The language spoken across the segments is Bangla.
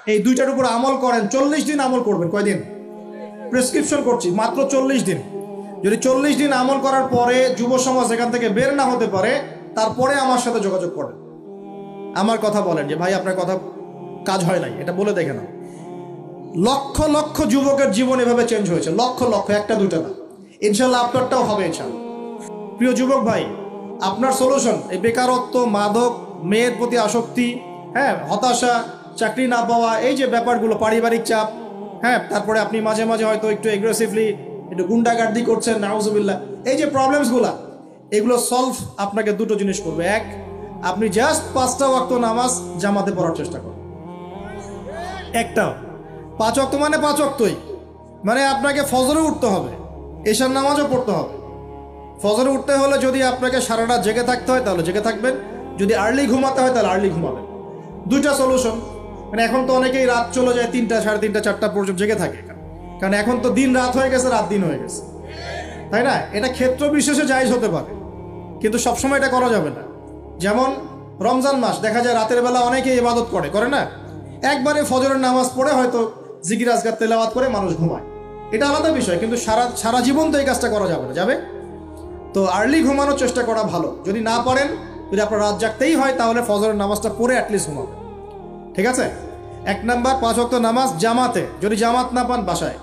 এই দুইটার উপর আমল করেন, 40 দিন আমল করবেন। কয়দিন? প্রেসক্রিপশন করছি, মাত্র 40 দিন। যদি 40 দিন আমল করার পরে যুব সমাজ এখান থেকে বের না হতে পারে, তারপরে আমার সাথে যোগাযোগ করেন, আমার কথা বলেন যে ভাই আপনার কথা কাজ হয় নাই, এটা বলে দেখে না। লক্ষ লক্ষ যুবকের জীবন এভাবে চেঞ্জ হয়েছে, লক্ষ লক্ষ, একটা দুইটা না। ইনশাল্লাহ আপনারটাও হবে ইনশাল্লাহ। প্রিয় যুবক ভাই, আপনার সলিউশন এই বেকারত্ব, মাদক, মেয়ের প্রতি আসক্তি, হ্যাঁ, হতাশা, চাকরি না পাওয়া, এই যে ব্যাপারগুলো, পারিবারিক চাপ, হ্যাঁ, তারপরে আপনি মাঝে মাঝে হয়তো একটু এগ্রেসিভলি একটু গুন্ডাগার্দি করছেন, নাউজুবিল্লাহ, এই যে প্রবলেমসগুলো, এগুলো সলভ আপনাকে দুটো জিনিস করবে। এক, আপনি জাস্ট 5টা ওয়াক্ত নামাজ জামাতে পড়ার চেষ্টা করুন। একটা 5 ওয়াক্ত মানে 5 ওয়াক্তই, মানে আপনাকে ফজরে উঠতে হবে, এশার নামাজও পড়তে হবে। ফজরে উঠতে হলে যদি আপনাকে সারা রাত জেগে থাকতে হয় তাহলে জেগে থাকবেন, যদি আর্লি ঘুমাতে হয় তাহলে আর্লি ঘুমাবেন। দুইটা সলিউশন। মানে এখন তো অনেকেই রাত চলে যায় 3টা, 3:30, 4টা পর্যন্ত জেগে থাকে, কারণ এখন তো দিন রাত হয়ে গেছে, রাত দিন হয়ে গেছে, তাই না? এটা ক্ষেত্র বিশেষে জায়েজ হতে পারে, কিন্তু সবসময় এটা করা যাবে না। যেমন রমজান মাস, দেখা যায় রাতের বেলা অনেকেই ইবাদত করে না, একবারে ফজরের নামাজ পড়ে হয়তো জিকির আজকার তেলাওয়াত করে মানুষ ঘুমায়, এটা আলাদা বিষয়, কিন্তু সারা জীবন তো এই কাজটা করা যাবে না, যাবে তো আর্লি ঘুমানোর চেষ্টা করা ভালো। যদি না পারেন, যদি আপনার রাত জাগতেই হয়, তাহলে ফজরের নামাজটা পড়ে অ্যাটলিস্ট ঘুমাবেন, ঠিক আছে? 1 নাম্বার 5 ওয়াক্ত নামাজ জামাতে, যদি জামাত না পান বাসায়,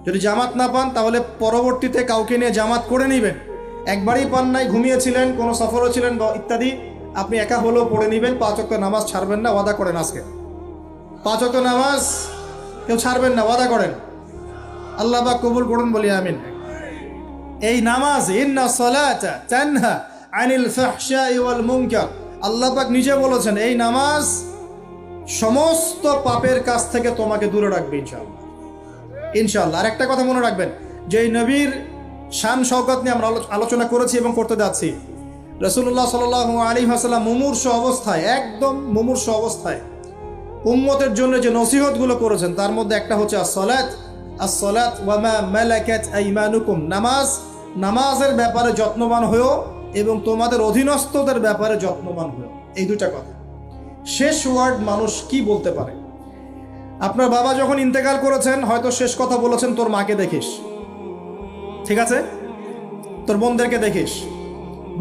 যদি জামাত না পান তাহলে পরবর্তীতে কাউকে নিয়ে জামাত করে নেবেন। একবারই পান নাই, ঘুমিয়েছিলেন, কোনো সফরও ছিলেন বা ইত্যাদি, আপনি একা হলেও পড়ে নেবেন। 5 ওয়াক্ত নামাজ ছাড়বেন না, ওয়াদা করেন আজকে 5 ওয়াক্ত নামাজ কেউ ছাড়বেন না, ওয়াদা করেন। আল্লাহ পাক কবুল করুন, বলি আমিন। এই নামাজ, ইন্না সালাতা তানহা আনিল ফাহশাই ওয়াল মুনকার, আল্লাহ পাক নিজে বলেছেন এই নামাজ সমস্ত পাপের কাছ থেকে তোমাকে দূরে রাখবে ইনশাআল্লাহ, ইনশাআল্লাহ। আর একটা কথা মনে রাখবেন, যে এই নবীর শান শওকত নিয়ে আমরা আলোচনা করেছি এবং করতে যাচ্ছি। রাসূলুল্লাহ সাল্লাল্লাহু আলাইহি ওয়াসাল্লাম মুমূর্ষ অবস্থায়, একদম মুমূর্ষ অবস্থায় উম্মতের জন্য যে নসিহতগুলো করেছেন, তার মধ্যে একটা হচ্ছে আসসালাত ওয়া মা মালাকাত আইমানুকুম, নামাজের ব্যাপারে যত্নবান হয়েও এবং তোমাদের অধীনস্থদের ব্যাপারে যত্নবান হয়েও। এই দুটা কথা। শেষ ওয়ার্ড মানুষ কি বলতে পারে? আপনার বাবা যখন ইন্তেকাল করেছেন, হয়তো শেষ কথা বলেছেন তোর মাকে দেখিস, ঠিক আছে, তোর বোনদেরকে দেখিস,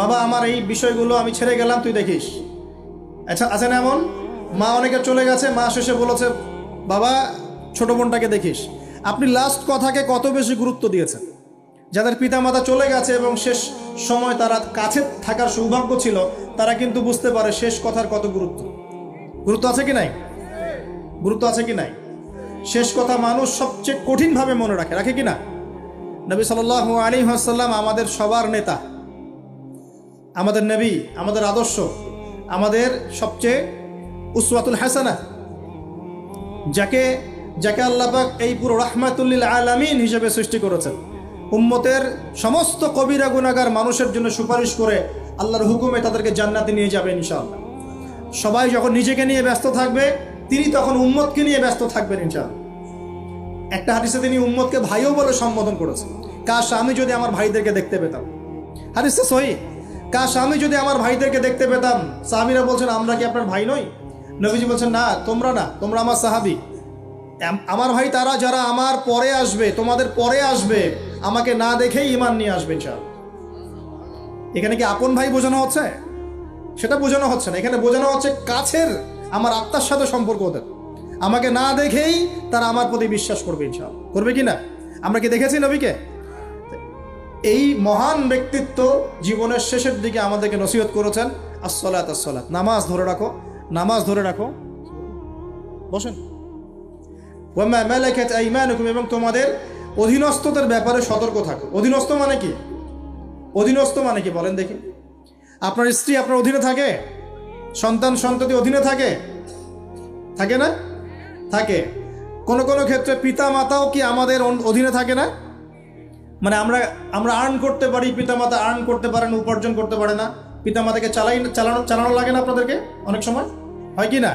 বাবা আমার এই বিষয়গুলো আমি ছেড়ে গেলাম, তুই দেখিস। আচ্ছা, আছে না এমন? মা অনেকে চলে গেছে, মা শেষে বলেছে বাবা ছোট বোনটাকে দেখিস। আপনি লাস্ট কথাকে কত বেশি গুরুত্ব দিয়েছেন? যাদের পিতামাতা চলে গেছে এবং শেষ সময় তারা কাছে থাকার সৌভাগ্য ছিল, তারা কিন্তু বুঝতে পারে শেষ কথার কত গুরুত্ব আছে কি নাই, গুরুত্ব আছে কি নাই। শেষ কথা মানুষ সবচেয়ে কঠিনভাবে মনে রাখে কি না? নবী সাল্লাল্লাহু আলাইহি ওয়াসাল্লাম আমাদের সবার নেতা, আমাদের নবী, আমাদের আদর্শ, আমাদের সবচেয়ে উসওয়াতুল হাসানা, যাকে আল্লাহ পাক এই পুরো রাহমাতুল লিল আলামিন হিসেবে সৃষ্টি করেছেন। উম্মতের সমস্ত কবিরা গুনাহগার মানুষের জন্য সুপারিশ করে আল্লাহর হুকুমে তাদেরকে জান্নাতে নিয়ে যাবে ইনশাআল্লাহ। সবাই যখন নিজেকে নিয়ে ব্যস্ত থাকবে, তিনি তখন উম্মতকে নিয়ে ব্যস্ত থাকবেন ইনশাআল্লাহ। একটা হাদিসে তিনি উম্মতকে ভাইও বলে সম্বোধন করেছেন। কাশ আমি যদি আমার ভাইদেরকে দেখতে পেতাম, হাদিসটা সহিহ, কাশ আমি যদি আমার ভাইদেরকে দেখতে পেতাম। সাহাবীরা বলছেন আমরা কি আপনার ভাই নই? নবীজি বলছেন না, তোমরা আমার সাহাবী। আমার ভাই তারা যারা আমার পরে আসবে, তোমাদের পরে আসবে, আমাকে না দেখেই ঈমান নিয়ে আসবে ইনশাআল্লাহ। এখানে কি আপন ভাই বোঝানো হচ্ছে? সেটা বোঝানো হচ্ছে না, এখানে বোঝানো হচ্ছে কাছের, আমার আত্মার সাথে সম্পর্ক ওদের। আমাকে না দেখেই তারা আমার প্রতি বিশ্বাস করবে ইনশাআল্লাহ। করবে কি না? আমরা কি দেখেছি নবীকে? এই মহান ব্যক্তিত্ব জীবনের শেষের দিকে আমাদেরকে নসিহত করেছেন, আসসালাত, নামাজ ধরে রাখো, নামাজ ধরে রাখো। বসেন। ওয়ামা মালাকাত আইমানুকুম, এবং তোমাদের অধীনস্থদের ব্যাপারে সতর্ক থাকো। অধীনস্থ মানে কি? অধীনস্থ মানে কি বলেন দেখি? আপনার স্ত্রী আপনার অধীনে থাকে? সন্তান সন্ততি অধীনে থাকে? থাকে না? থাকে। কোনো কোনো ক্ষেত্রে পিতা মাতাও কি আমাদের অধীনে থাকে না? মানে আমরা আর্ন করতে পারি, পিতামাতা আর্ন করতে পারেন, উপার্জন করতে পারে না। পিতামাতাকে চালানো লাগে না আপনাদেরকে অনেক সময়, হয় কি না?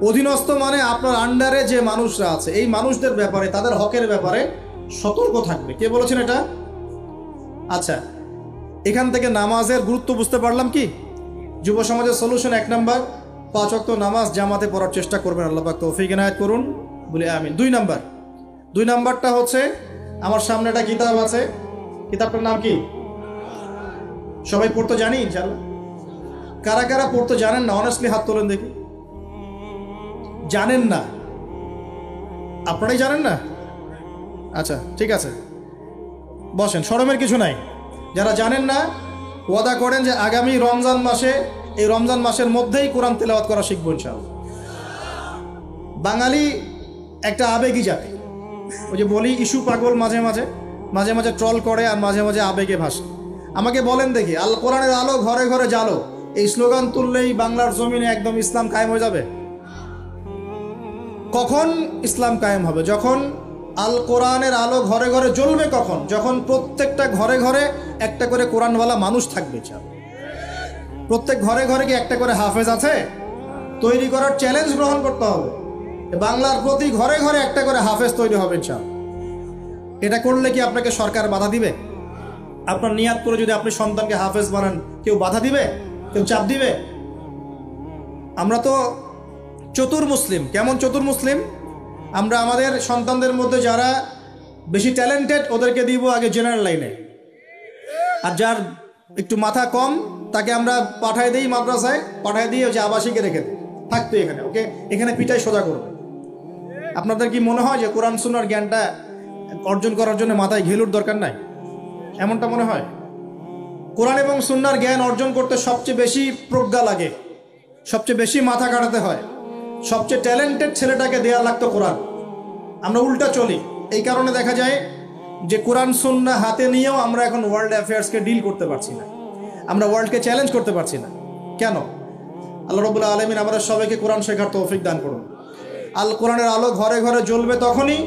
অধীনস্থ মানে আপনার আন্ডারে যে মানুষরা আছে, এই মানুষদের ব্যাপারে, তাদের হকের ব্যাপারে সতর্ক থাকবে। কে বলেছেন এটা? আচ্ছা, এখান থেকে নামাজের গুরুত্ব বুঝতে পারলাম কি? যুব সমাজের সলিউশন 1 নাম্বার, 5 ওয়াক্ত নামাজ জামাতে পড়ার চেষ্টা করবেন, আল্লাহ পাক তৌফিক এনায়েত করুন, বলি আমিন। 2 নাম্বারটা হচ্ছে, আমার সামনে একটা কিতাব আছে, কিতাবটার নাম কি? সবাই পড়তে জানি ইনশাআল্লাহ? কারা কারা পড়তে জানেন না অনেস্টলি হাত তোলেন দেখি। জানেন না? আপনারাই জানেন না? আচ্ছা ঠিক আছে, বসেন, শরমের কিছু নাই। যারা জানেন না ওয়াদা করেন যে আগামী রমজান মাসে, এই রমজান মাসের মধ্যেই কোরআন তেলাওয়াত করা শিখবো ইনশাআল্লাহ। বাঙালি একটা আবেগী জাতি, ওই যে বলি ইস্যু পাগল, মাঝে মাঝে ট্রল করে আর মাঝে মাঝে আবেগে ভাসে। আমাকে বলেন দেখি, আল কোরআনের আলো ঘরে ঘরে জালো, এই স্লোগান তুললেই বাংলার জমিনে একদম ইসলাম কায়েম হয়ে যাবে? কখন ইসলাম কায়েম হবে? যখন আল কোরআনের আলো ঘরে ঘরে জ্বলবে। কখন? যখন প্রত্যেকটা ঘরে ঘরে একটা করে কোরআনওয়ালা মানুষ থাকবে। প্রত্যেক ঘরে ঘরে কি একটা করে হাফেজ আছে? তৈরি করার চ্যালেঞ্জ গ্রহণ করতে হবে। বাংলার প্রতি ঘরে ঘরে একটা করে হাফেজ তৈরি হবে ইনশাআল্লাহ। এটা করলে কি আপনাকে সরকার বাধা দিবে? আপনার নিয়াত করে যদি আপনি সন্তানকে হাফেজ বানান, কেউ বাধা দিবে? কেউ চাপ দিবে? আমরা তো চতুর মুসলিম। কেমন চতুর মুসলিম? আমরা আমাদের সন্তানদের মধ্যে যারা বেশি ট্যালেন্টেড ওদেরকে দিব আগে জেনারেল লাইনে, আর যার একটু মাথা কম তাকে আমরা পাঠায় দিই মাদ্রাসায়, পাঠায় দিয়ে যে আবাসিকে রেখে দিই, থাকতো এখানে, ওকে এখানে পিটাই সোজা করবে। আপনাদের কি মনে হয় যে কোরআন সুন্নাহর জ্ঞানটা অর্জন করার জন্য মাথায় ঘেলুর দরকার নাই? এমনটা মনে হয়? কোরআন এবং সুন্নাহর জ্ঞান অর্জন করতে সবচেয়ে বেশি প্রজ্ঞা লাগে, সবচেয়ে বেশি মাথা কাটাতে হয়, সবচেয়ে ট্যালেন্টেড ছেলেটাকে দেয়া লাগতো কোরআন। আমরা উল্টা চলি। এই কারণে দেখা যায় যে কোরআন সুন্নাহ হাতে নিয়েও আমরা এখন ওয়ার্ল্ড অ্যাফেয়ার্সকে ডিল করতে পারছি না, আমরা ওয়ার্ল্ডকে চ্যালেঞ্জ করতে পারছি না। কেন? আল্লাহ রাব্বুল আলামিন আমাদের সবাইকে কোরআন শেখার তৌফিক দান করুন। আল কোরআনের আলো ঘরে ঘরে জ্বলবে তখনই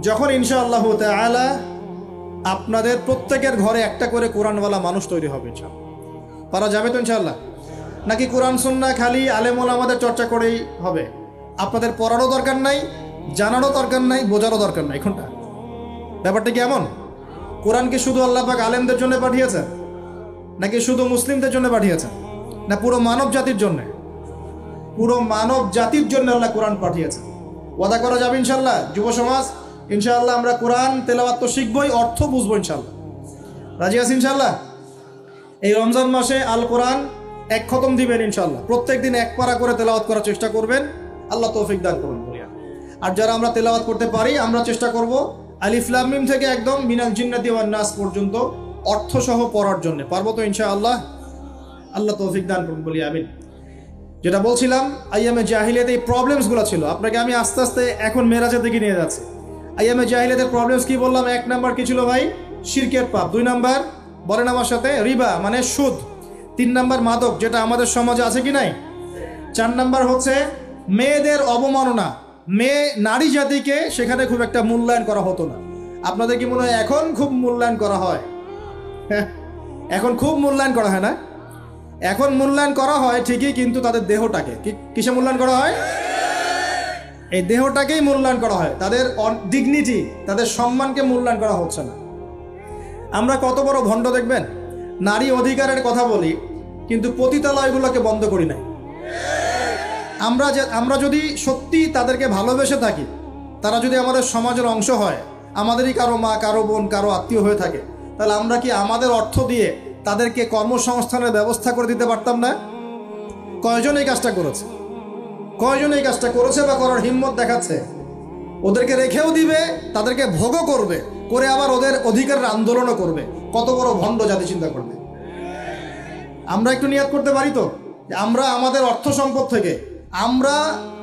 যখন ইনশাআল্লাহ তাআলা আপনাদের প্রত্যেকের ঘরে একটা করে কোরআনওয়ালা মানুষ তৈরি হবে ইনশাআল্লাহ। পারা যাবে তো ইনশাআল্লাহ? নাকি কোরআন সুন্নাহ খালি আলেম ওলামাদের চর্চা করেই হবে? আপনাদের পড়ারও দরকার নাই, জানারও দরকার নাই, বোঝারও দরকার নাই। কোনটা? ব্যাপারটা কি এমন? কোরআনকে শুধু আল্লাহ পাক আলেমদের জন্য পাঠিয়েছেন, নাকি শুধু মুসলিমদের জন্য পাঠিয়েছেন, না পুরো মানব জাতির জন্য? পুরো মানব জাতির জন্য আল্লাহ কোরআন পাঠিয়েছেন। ওয়াদা করা যাবে ইনশাআল্লাহ? যুব সমাজ ইনশাআল্লাহ আমরা কোরআন তেলাওয়াত তো শিখবই, অর্থ বুঝবো ইনশাআল্লাহ। রাজি আছি ইনশাআল্লাহ? এই রমজান মাসে আল কোরআন এক খতম দিবেন ইনশাআল্লাহ। প্রত্যেক দিন এক পারা করে তেলাওয়াত করার চেষ্টা করবেন, আল্লাহ তৌফিক দান করুন। আর যারা আমরা তেলাওয়াত করতে পারি, আমরা চেষ্টা করব আলিফ লাম মিম থেকে একদম মিনাল জিন্নাতি ওয়ান নাস পর্যন্ত অর্থ সহ পড়ার জন্য। পারবো তো ইনশাআল্লাহ? আল্লাহ তৌফিক দান করুন, বলি আমিন। যেটা বলছিলাম, আইয়ামে জাহিলিয়াতে এই প্রবলেমসগুলো ছিল। আপনাকে আমি আস্তে আস্তে এখন মেরাজের দিকে নিয়ে যাচ্ছি। আইয়ামে জাহিলিয়াতের প্রবলেমস কি বললাম? 1 নাম্বার কি ছিল ভাই? শিরকের পাপ। 2 নাম্বার বলেন আমার সাথে, রিবা মানে সুদ। 3 নাম্বার মাদক, যেটা আমাদের সমাজে আছে কি নাই? 4 নাম্বার হচ্ছে মেয়েদের অবমাননা। মেয়ে নারী জাতিকে সেখানে খুব একটা মূল্যায়ন করা হতো না। আপনাদের কি মনে হয় এখন খুব মূল্যায়ন করা হয়? এখন খুব মূল্যায়ন করা হয় না? এখন মূল্যায়ন করা হয় ঠিকই, কিন্তু তাদের দেহটাকে কিসে মূল্যায়ন করা হয়? এই দেহটাকেই মূল্যায়ন করা হয়, তাদের ডিগনিটি, তাদের সম্মানকে মূল্যায়ন করা হচ্ছে না। আমরা কত বড় ভণ্ড দেখবেন। নারী অধিকারের কথা বলি, কিন্তু পতিতালয়গুলোকে বন্ধ করি নাই। আমরা যদি সত্যি তাদেরকে ভালোবেসে থাকি, তারা যদি আমাদের সমাজের অংশ হয়, আমাদেরই কারো মা, কারো বোন, কারো আত্মীয় হয়ে থাকে, তাহলে আমরা কি আমাদের অর্থ দিয়ে তাদেরকে কর্মসংস্থানের ব্যবস্থা করে দিতে পারতাম না? কয়জন এই কাজটা করেছে? কয়জন এই কাজটা করেছে বা করার হিম্মত দেখাচ্ছে? ওদেরকে রেখেও দিবে, তাদেরকে ভোগও করবে, করে আবার ওদের অধিকারের আন্দোলনও করবে। কত বড় ভণ্ড জাতি চিন্তা করবে। আমরা একটু নিয়াত করতে পারি তো যে আমরা আমাদের অর্থ সম্পদ থেকে, আমরা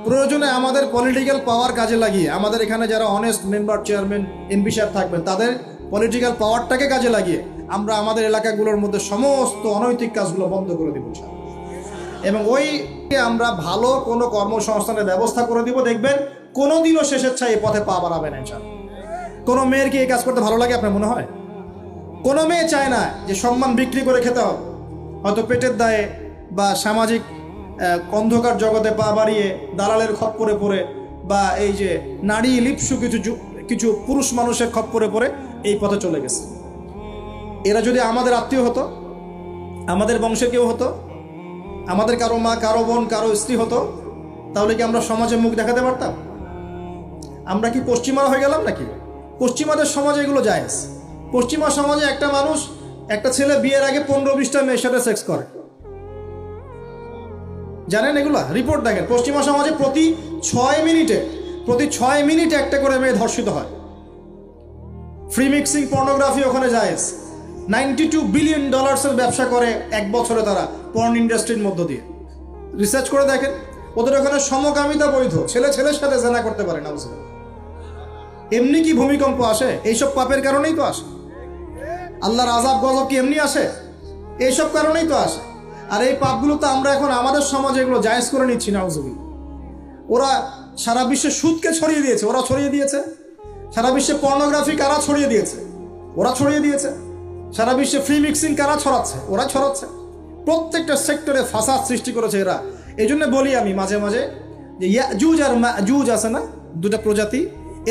প্রয়োজনে আমাদের পলিটিক্যাল পাওয়ার কাজে লাগিয়ে, আমাদের এখানে যারা অনেস্ট মেম্বার, চেয়ারম্যান, এমপি সাহেব থাকবেন, তাদের পলিটিক্যাল পাওয়ারটাকে কাজে লাগিয়ে আমরা আমাদের এলাকাগুলোর মধ্যে সমস্ত অনৈতিক কাজগুলো বন্ধ করে দিব এবং আমরা ভালো কোনো কর্মসংস্থানের ব্যবস্থা করে দিব। দেখবেন কোনোদিনও শেষেচ্ছায় এই পথে পা বাড়াবে না ইনশাআল্লাহ। কোনো মেয়ের কি এই কাজ করতে ভালো লাগে আপনার মনে হয়? কোনো মেয়ে চায় না যে সম্মান বিক্রি করে খেতে হবে, হয়তো পেটের দায়ে বা সামাজিক অন্ধকার জগতে পা বাড়িয়ে দালালের খপ্পরে পড়ে, বা এই যে নারী লিপ্সু কিছু পুরুষ মানুষের খপ্পরে পড়ে এই পথে চলে গেছে। এরা যদি আমাদের আত্মীয় হতো, আমাদের বংশের কেউ হতো, আমাদের কারো মা, কারো বোন, কারো স্ত্রী হতো, তাহলে কি আমরা সমাজে মুখ দেখাতে পারতাম? আমরা কি পশ্চিমা হয়ে গেলাম নাকি? পশ্চিমাদের সমাজে এগুলো জায়েজ। পশ্চিমা সমাজে একটা মানুষ, একটা ছেলে বিয়ের আগে 15-20টা মেয়ের সাথে সেক্স করে, জানেন এগুলা? রিপোর্ট দেখেন, পশ্চিমা সমাজে প্রতি 6 মিনিটে একটা করে মেয়ে ধর্ষিত হয়। ফ্রি মিক্সিং, পর্নোগ্রাফি ওখানে জায়েজ। $92 বিলিয়ন ব্যবসা করে এক বছরে তারা পর্ন ইন্ডাস্ট্রির মধ্য দিয়ে। রিসার্চ করে দেখেন, ওদের ওখানে সমকামিতা বৈধ, ছেলে ছেলের সাথে জেনা করতে পারে না। এমনি কি ভূমিকম্প আসে? এইসব পাপের কারণেই তো আসে। আল্লাহর আযাব গজব কি এমনি আসে? এইসব কারণেই তো আসে। আর এই পাপগুলো তো আমরা এখন আমাদের সমাজে এগুলো জায়েজ করে নিচ্ছি না। ওরা সারা বিশ্বে সুদকে ছড়িয়ে দিয়েছে, ওরা ছড়িয়ে দিয়েছে। সারা বিশ্বে পর্নোগ্রাফি কারা ছড়িয়ে দিয়েছে? ওরা ছড়িয়ে দিয়েছে। সারা বিশ্বে ফ্রি মিক্সিং কারা ছড়াচ্ছে? ওরা ছড়াচ্ছে। প্রত্যেকটা সেক্টরে ফাসাদ সৃষ্টি করেছে এরা। এই জন্য বলি আমি মাঝে মাঝে যে ইয়াজুজ আর মাজুজ আছে না, দুটা প্রজাতি,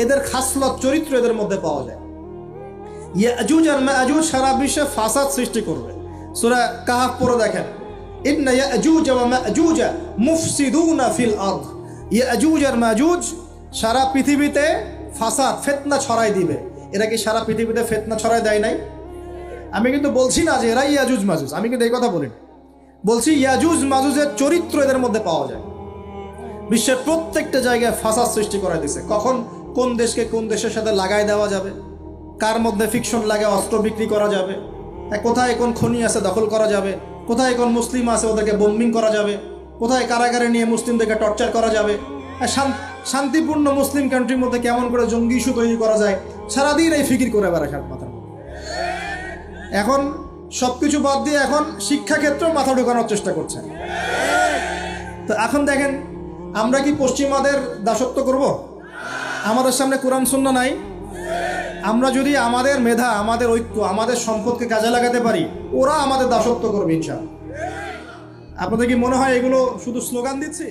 এদের খাসলত চরিত্র এদের মধ্যে পাওয়া যায়। ইয়াজুজ আর মাজুজ সারা বিশ্বে ফাসাদ সৃষ্টি করবে। সূরা কাহফ পড়ে দেখেন, ইন্না ইয়াজুজ ওয়া মাজুজ মুফসিদুনা ফিল আরদ। ইয়াজুজ আর মাজুজ সারা পৃথিবীতে ফাসাদ, ফিতনা ছড়াই দিবে। এরা কি সারা পৃথিবীতে ফিতনা ছড়াই দেয় নাই? আমি কিন্তু বলছি না যে এরা ইয়াজুজ মাজুজ, আমি কিন্তু এই কথা বলি। বলছি ইয়াজুজ মাজুজের চরিত্র এদের মধ্যে পাওয়া যায়। বিশ্বের প্রত্যেকটা জায়গায় ফাসাদ সৃষ্টি করে দিছে। কখন কোন দেশকে কোন দেশের সাথে লাগাই দেওয়া যাবে, কার মধ্যে ফিকশন লাগে অস্ত্র বিক্রি করা যাবে, কোথায় কোন খনি আছে দখল করা যাবে, কোথায় কোন মুসলিম আছে ওদেরকে বোম্বিং করা যাবে, কোথায় কারাগারে নিয়ে মুসলিমদেরকে টর্চার করা যাবে, শান্তিপূর্ণ মুসলিম কান্ট্রির মধ্যে কেমন করে জঙ্গি ইস্যু তৈরি করা যায়, সারাদিন এই ফিকির করে বেড়ায় সাত মাথার মধ্যে। এখন সবকিছু বাদ দিয়ে এখন শিক্ষাক্ষেত্রেও মাথা ঢোকানোর চেষ্টা করছে। তো এখন দেখেন, আমরা কি পশ্চিমাদের দাসত্ব করব? আমাদের সামনে কোরআন সুন্নাহ নাই। আমরা যদি আমাদের মেধা, আমাদের ঐক্য, আমাদের সম্পদকে কাজে লাগাতে পারি, ওরা আমাদের দাসত্ব করবে ইনশাআল্লাহ। আপনাদের কি মনে হয় এগুলো শুধু স্লোগান দিচ্ছি?